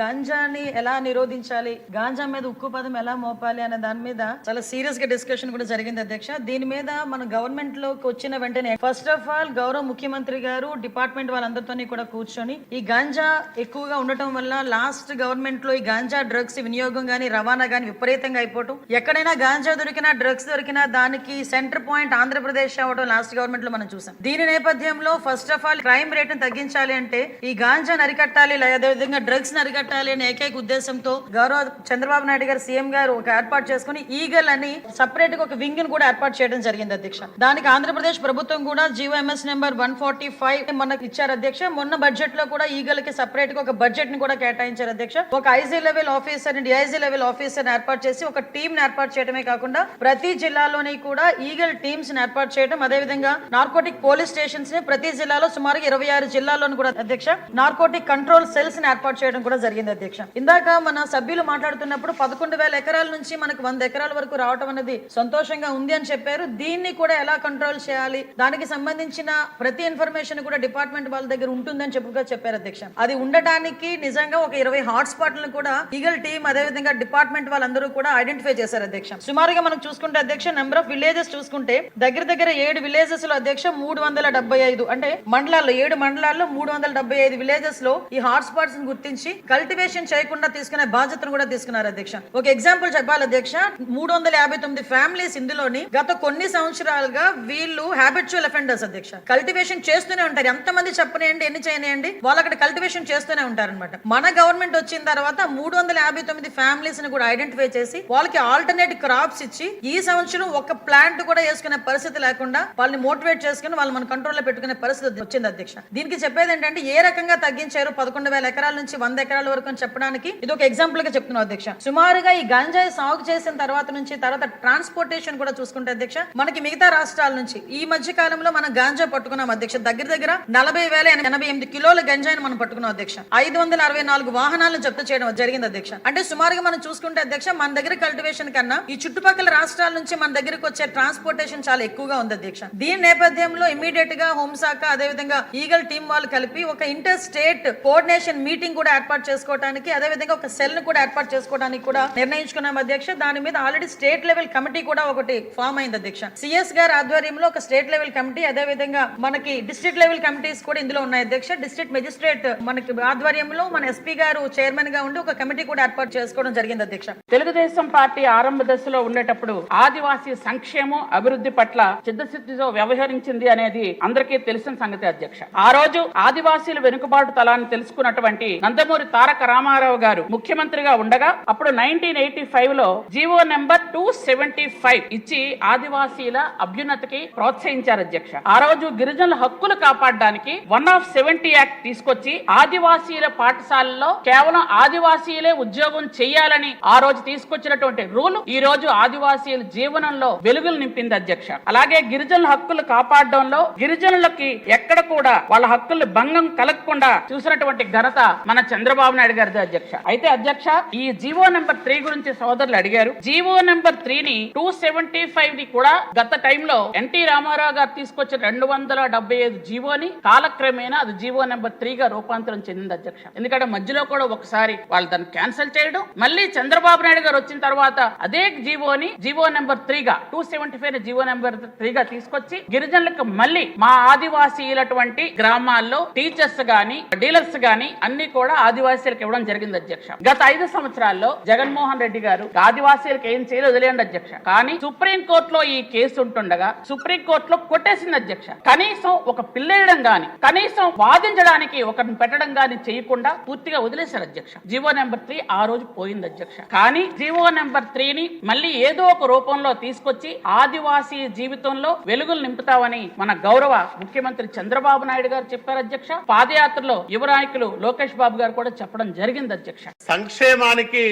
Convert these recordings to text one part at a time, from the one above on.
గాంజాని ఎలా నిరోధించాలి, గాంజా మీద ఉక్కు పదం ఎలా మోపాలి అనే దాని మీద చాలా సీరియస్ గా డిస్కషన్ కూడా జరిగింది అధ్యక్ష. దీని మీద మన గవర్నమెంట్ లోకి వచ్చిన వెంటనే ఫస్ట్ ఆఫ్ ఆల్ గౌరవ ముఖ్యమంత్రి గారు డిపార్ట్మెంట్ వాళ్ళందరితో కూడా కూర్చొని ఈ గాంజా ఎక్కువగా ఉండటం వల్ల లాస్ట్ గవర్నమెంట్ లో ఈ గాంజా డ్రగ్స్ వినియోగం గానీ రవాణా గానీ విపరీతంగా అయిపోవటం, ఎక్కడైనా గాంజా దొరికినా డ్రగ్స్ దొరికినా దానికి సెంటర్ పాయింట్ ఆంధ్రప్రదేశ్ అవడం లాస్ట్ గవర్నమెంట్ లో మనం చూసాం. దీని నేపథ్యంలో first of all crime rate తగ్గించాలి అంటే ఈ గాంజా అరికట్టాలి, అదేవిధంగా డ్రగ్స్ అరికట్టాలి అనే ఏకైక ఉద్దేశంతో గౌరవ చంద్రబాబు నాయుడు గారు సీఎం గారు ఒక ఏర్పాటు చేసుకుని ఈగల్ అని సపరేట్ గా ఒక వింగ్ ను కూడా ఏర్పాటు చేయడం జరిగింది అధ్యక్ష. దానికి ఆంధ్రప్రదేశ్ ప్రభుత్వం కూడా జీవోఎంఎస్ నెంబర్ 145 మనకు ఇచ్చారు అధ్యక్ష. మొన్న బడ్జెట్ లో కూడా ఈగల్ కి సపరేట్ గా ఒక బడ్జెట్ ని కూడా కేటాయించారు అధ్యక్ష. ఒక IG level officer DIG level officer ఏర్పాటు చేసి ఒక టీమ్ ని ఏర్పాటు చేయడమే కాకుండా ప్రతి జిల్లాలోని కూడా ఈగల్ టీమ్స్ ని ఏర్పాటు చేయడం, అదేవిధంగా నార్కోటిక్ పోలీస్ స్టేషన్స్ ని ప్రతి జిల్లాలో సుమారు 26 జిల్లాల్లోనూ కూడా అధ్యక్ష నార్కోటిక్ కంట్రోల్ సెల్స్ ని ఏర్పాటు చేయడం కూడా జరిగింది అధ్యక్ష. ఇందాక మన సభ్యులు మాట్లాడుతున్నప్పుడు 11,000 ఎకరాల నుంచి మనకు 100 ఎకరాల వరకు రావడం అనేది సంతోషంగా ఉంది అని చెప్పారు. దీన్ని కూడా ఎలా కంట్రోల్ చేయాలి, దానికి సంబంధించిన ప్రతి ఇన్ఫర్మేషన్ కూడా డిపార్ట్మెంట్ వాళ్ళ దగ్గర ఉంటుందని చెప్పారు అధ్యక్ష. అది ఉండడానికి నిజంగా ఒక 20 హాట్ స్పాట్లను కూడా ఈగల్ టీమ్ అదేవిధంగా డిపార్ట్మెంట్ వాళ్ళందరూ కూడా ఐడెంటిఫై చేశారు అధ్యక్ష. సుమారుగా మనం చూసుకుంటే అధ్యక్ష నెంబర్ ఆఫ్ విలేజెస్ చూసుకుంటే దగ్గర 7 విలేజెస్ లో అధ్యక్ష 375 అంటే మండలాల్లో 7 మండలాల్లో 375 విలేజెస్ లో ఈ హాట్ స్పాట్స్ గుర్తించి కల్టివేషన్ చేయకుండా తీసుకునే బాధ్యతను కూడా తీసుకున్నారు అధ్యక్ష. ఒక ఎగ్జాంపుల్ చెప్పాలి అధ్యక్ష, 359 ఫ్యామిలీస్ ఇందులోని గత కొన్ని సంవత్సరాలుగా వీళ్ళు హ్యాబిచువల్ అఫెండర్స్ అధ్యక్ష. కల్టివేషన్ చేస్తూనే ఉంటారు, ఎంతమంది చెప్పనేయండి ఎన్ని చేయనియండి వాళ్ళు అక్కడ కల్టివేషన్ చేస్తూనే ఉంటారు అనమాట. మన గవర్నమెంట్ వచ్చిన తర్వాత 359 ఫ్యామిలీస్ ని కూడా ఐడెంటిఫై చేసి వాళ్ళకి ఆల్టర్నేట్ క్రాప్స్ ఇచ్చి ఈ సంవత్సరం ఒక ప్లాంట్ కూడా వేసుకునే పరిస్థితి లేకుండా వాళ్ళని మోటివేట్ చేసుకుని వాళ్ళు మన కంట్రోల్ లో పెట్టుకునే పరిస్థితి వచ్చింది అధ్యక్ష. దీనికి చెప్పేది ఏంటంటే ఏ రకంగా తగ్గించారు 11,000 ఎకరాల నుంచి 100 ఎకరాల వరకు అని చెప్పడానికి ఇది ఒక ఎగ్జాంపుల్ గా చెప్తున్నాం అధ్యక్ష. సుమారుగా ఈ గంజాయి సాగు చేసిన తర్వాత ట్రాన్స్పోర్టేషన్ కూడా చూసుకుంటే అధ్యక్ష మనకి మిగతా రాష్ట్రాల నుంచి ఈ మధ్య కాలంలో మనం గాంజా పట్టుకున్నాం అధ్యక్ష. దగ్గర 40,088 కిలోల గంజాయిని మనం పట్టుకున్నాం అధ్యక్ష. 564 వాహనాలను జప్తు చేయడం జరిగింది అధ్యక్ష. అంటే సుమారుగా మనం చూసుకుంటే అధ్యక్ష మన దగ్గర కల్టివేషన్ కన్నా ఈ చుట్టుపక్కల రాష్ట్రాల నుంచి మన దగ్గరకు వచ్చే ట్రాన్స్పోర్టేషన్ చాలా ఎక్కువగా ఉంది అధ్యక్ష. దీని నేపథ్యంలో ఇమీడియట్ గా హోంశాఖ అదేవిధంగా ఈగల్ టీం వాళ్ళు కలిపి ఒక ఇంటర్ స్టేట్ కోఆర్డినేషన్ మీటింగ్ కూడా ఏర్పాటు చేసుకోవడానికి అదేవిధంగా ఒక సెల్ ను కూడా ఏర్పాటు చేసుకోవడానికి కూడా నిర్ణయించుకున్నాం అధ్యక్ష. దాని మీద ఆల్రెడీ స్టేట్ లెవెల్ కమిటీ కూడా ఒకటి ఫామ్ అయింది అధ్యక్ష. సిఎస్ గారి ఆధ్వర్యంలో ఒక స్టేట్ లెవెల్ కమిటీ అదేవిధంగా మనకి డిస్ట్రిక్ట్ లెవెల్ కమిటీస్ కూడా ఇందులో ఉన్నాయి అధ్యక్ష. డిస్ట్రిక్ట్ మెజిస్ట్రేట్ మనకి ఆధ్వర్యంలో మన ఎస్పీ గారు చైర్మన్ గా ఉండి ఒక కమిటీ కూడా ఏర్పాటు చేసుకోవడం జరిగింది అధ్యక్ష. తెలుగుదేశం పార్టీ ఆరంభ దశలో ఉండేటప్పుడు ఆదివాసీ సంక్షేమం అభివృద్ధి పట్ల చిత్తశుద్ధితో వ్యవహరించింది అనేది అందరికీ తెలిసిన సంగతి అధ్యక్ష. ఆ రోజు ఆదివాసీల వెనుకబాటు తలాన్ని తెలుసుకున్నటువంటి నందమూరి తారక రామారావు గారు ముఖ్యమంత్రిగా ఉండగా అప్పుడు 1985 లో జీవో నెంబర్ 275 ఇచ్చి ఆదివాసీల అభ్యున్నతికి ప్రోత్సహించారు అధ్యక్ష. ఆ రోజు గిరిజనుల హక్కులు కాపాడడానికి 1/70 యాక్ట్ తీసుకొచ్చి ఆదివాసీల పాఠశాలలో కేవలం ఆదివాసీలే ఉద్యోగం చేయాలని ఆ రోజు తీసుకొచ్చినటువంటి రూల్ ఈ రోజు ఆదివాసీల జీవనంలో వెలుగులు నింపింది అధ్యక్ష. అలాగే గిరిజనుల హక్కులు కాపాడడంలో గిరిజనులకి ఎక్కడ కూడా వాళ్ళ హక్కులు భంగం కలగకుండా చూసినటువంటి ఘనత మన చంద్రబాబు నాయుడు గారిది అధ్యక్ష. అయితే అధ్యక్ష ఈ జీవో నెంబర్ 3 గురించి సోదరులు అడిగారు. జీవో నెంబర్ 3 ని 275 ని కూడా గత టైంలో ఎన్టీ రామారావు గారు తీసుకొచ్చిన 275 జీవోని కాలక్రమేణా అది జీవో నెంబర్ 3 గా రూపాంతరం చెందింది అధ్యక్ష. ఎందుకంటే మధ్యలో కూడా ఒకసారి వాళ్ళు దాన్ని క్యాన్సిల్ చేయడం, మళ్ళీ చంద్రబాబు నాయుడు గారు వచ్చిన తర్వాత అదే జీవోని జీవో నెంబర్ 3 గా 275 జీవో నెంబర్ 3 గా తీసుకొచ్చి గిరిజనులకు మళ్ళీ మా ఆదివాసీలటువంటి గ్రామాల్లో టీచర్స్ గాని డీలర్స్ గాని అన్ని కూడా ఆదివాసీలకు ఇవ్వడం జరిగింది అధ్యక్ష. గత 5 సంవత్సరాల్లో జగన్మోహన్ రెడ్డి గారు ఆదివాసీలకు ఏం చేయలేదు వదిలేయండి అధ్యక్ష. కానీ సుప్రీం కోర్టులో ఈ కేసు ఉంటుండగా సుప్రీం కోర్టులో కొట్టేసింది అధ్యక్ష. కనీసం ఒక పిల్లేయడం గాని కనీసం వాదించడానికి ఒకరిని పెట్టడం గాని చేయకుండా పూర్తిగా వదిలేశారు అధ్యక్ష. జీవో నెంబర్ 3 ఆ రోజు పోయింది అధ్యక్ష. కానీ జీవో నెంబర్ 3 ని మళ్ళీ ఏదో ఒక రూపంలో తీసుకొచ్చి ఆదివాసీ జీవితంలో వెలుగులు నింపుతామని మన గౌరవ ముఖ్యమంత్రి చంద్రబాబు నాయుడు గారు చెప్పారు అధ్యక్ష. పాదయాత్రలో యువ నాయకులు లోకేష్ బాబు గారు కూడా చెప్పడం జరిగింది అధ్యక్ష. సంక్షేమానికి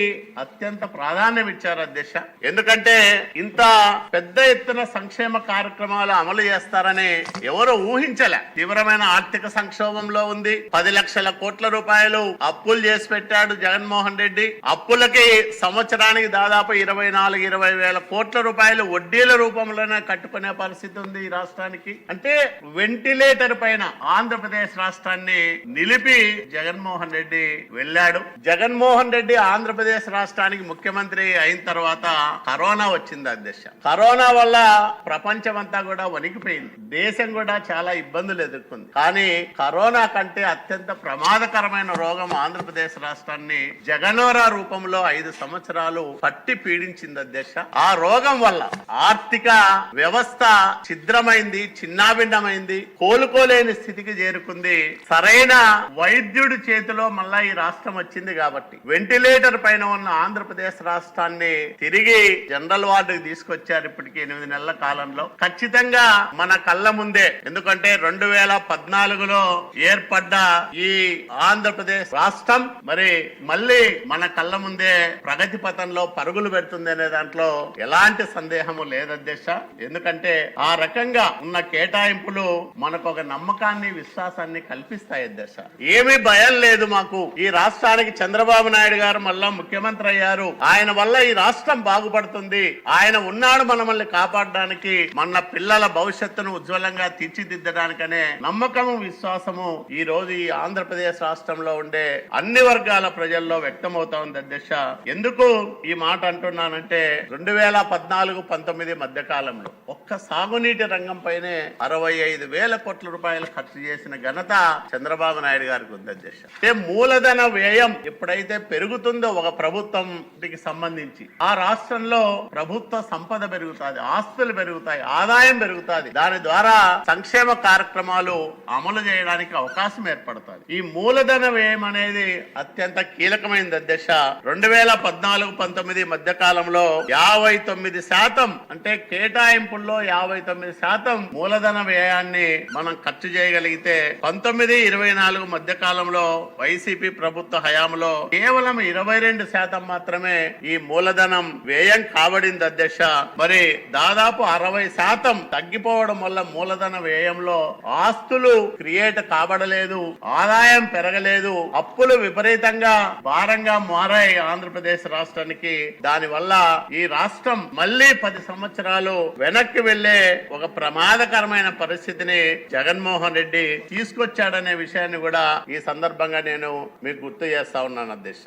అత్యంత ప్రాధాన్యం ఇచ్చారు అధ్యక్ష. ఎందుకంటే ఇంత పెద్ద ఎత్తున సంక్షేమ కార్యక్రమాలు అమలు చేస్తారని ఎవరు ఊహించలే. తీవ్రమైన ఆర్థిక సంక్షోభంలో ఉంది. 10 లక్షల కోట్ల రూపాయలు అప్పులు చేసి పెట్టాడు జగన్మోహన్ రెడ్డి. అప్పులకి సంవత్సరానికి దాదాపు 24-20 వేల కోట్ల రూపాయలు వడ్డీల రూపంలోనే కట్టుకునే పరిస్థితి ఉంది ఈ రాష్ట్రానికి. అంటే వెంటిలేటర్ పైన ఆంధ్రప్రదేశ్ రాష్ట్రాన్ని నిలిపి జగన్మోహన్ రెడ్డి వెళ్ళాడు. జగన్మోహన్ రెడ్డి ఆంధ్రప్రదేశ్ రాష్ట్రానికి ముఖ్యమంత్రి అయిన తర్వాత కరోనా వచ్చింది అధ్యక్ష. కరోనా వల్ల ప్రపంచం అంతా కూడా వణికిపోయింది, దేశం కూడా చాలా ఇబ్బందులు ఎదుర్కొంది. కానీ కరోనా కంటే అత్యంత ప్రమాదకరమైన రోగం ఆంధ్రప్రదేశ్ రాష్ట్రాన్ని జగనోరా రూపంలో 5 సంవత్సరాలు పట్టి పీడించింది అధ్యక్ష. ఆ రోగం వల్ల ఆర్థిక వ్యవస్థ ఛిద్రమైంది, చిన్నాభిన్నమైంది, కోలుకోలేని స్థితికి చేరుకుంది. సరైన వైద్యుడి చేతిలో మళ్ళా ఈ రాష్ట్రం వచ్చింది కాబట్టి వెంటిలేటర్ పైన ఉన్న ఆంధ్రప్రదేశ్ రాష్ట్రాన్ని తిరిగి జనరల్ వార్డుకి తీసుకొచ్చారు. ఇప్పటికి 8 నెలల కాలంలో ఖచ్చితంగా మన కళ్ళ ముందే, ఎందుకంటే 2014లో ఏర్పడ్డ ఈ ఆంధ్రప్రదేశ్ రాష్ట్రం మరి మళ్ళీ మన కళ్ళ ముందే ప్రగతి పథంలో పరుగులు పెడుతుంది అనే దాంట్లో ఎలాంటి సందేహము లేదధ్యక్ష. ఎందుకంటే ఆ రకంగా ఉన్న కేటాయింపులు మనకు ఒక నమ్మకాన్ని, విశ్వాసాన్ని కల్పిస్తాయి అధ్యక్ష. ఏమీ భయం లేదు మాకు. ఈ రాష్ట్రానికి చంద్రబాబు నాయుడు గారు మళ్ళా ముఖ్యమంత్రి అయ్యారు, ఆయన వల్ల ఈ రాష్ట్రం బాగుపడుతుంది, ఆయన ఉన్నాడు మనల్ని కాపాడడానికి, మన పిల్లల భవిష్యత్తును ఉజ్వలంగా తీర్చిదిద్దడానికనే నమ్మకము, విశ్వాసము ఈ రోజు ఈ ఆంధ్రప్రదేశ్ రాష్ట్రంలో ఉండే అన్ని వర్గాల ప్రజల్లో వ్యక్తమవుతా ఉంది అధ్యక్ష. ఎందుకు ఈ మాట అంటున్నానంటే 2014-19 మధ్య కాలంలో ఒక్క సాగునీటి రంగం పైనే 65,000 కోట్ల రూపాయలు ఖర్చు చేసిన ఘనత చంద్రబాబు నాయుడు గారికి ఉంది అధ్యక్ష. అంటే మూలధన వ్యయం ఎప్పుడైతే పెరుగుతుందో ఒక ప్రభుత్వంకి సంబంధించి ఆ రాష్ట్రంలో ప్రభుత్వ సంపద పెరుగుతుంది, ఆస్తులు పెరుగుతాయి, ఆదాయం పెరుగుతుంది. దాని ద్వారా సంక్షేమ కార్యక్రమాలు అమలు చేయడానికి అవకాశం ఏర్పడుతుంది. ఈ మూలధన వ్యయం అనేది అత్యంత కీలకమైనది అధ్యక్ష. 2014-19 మధ్య కాలంలో 59% అంటే కేటాయింపుల్లో 59% మూలధన వ్యయాన్ని మనం ఖర్చు చేయగలిగితే 19-24 మధ్య కాలంలో వైసీపీ ప్రభుత్వ హయాంలో కేవలం 22% మాత్రమే ఈ మూలధనం వ్యయం కాబడింది అధ్యక్ష. మరి దాదాపు 60% తగ్గిపోవడం వల్ల మూలధన వ్యయంలో ఆస్తులు క్రియేట్ కాబడలేదు, ఆదాయం పెరగలేదు, అప్పులు విపరీతంగా భారంగా మారాయి ఆంధ్రప్రదేశ్ రాష్ట్రానికి. దాని వల్ల ఈ రాష్ట్రం మళ్ళీ 10 సంవత్సరాలు వెనక్కి వెళ్లే ఒక ప్రమాదకరమైన పరిస్థితిని జగన్మోహన్ రెడ్డి తీసుకొచ్చాడనే విషయాన్ని కూడా ఈ సందర్భంగా నేను మీకు గుర్తు చేస్తా ఉన్నాను అధ్యక్ష.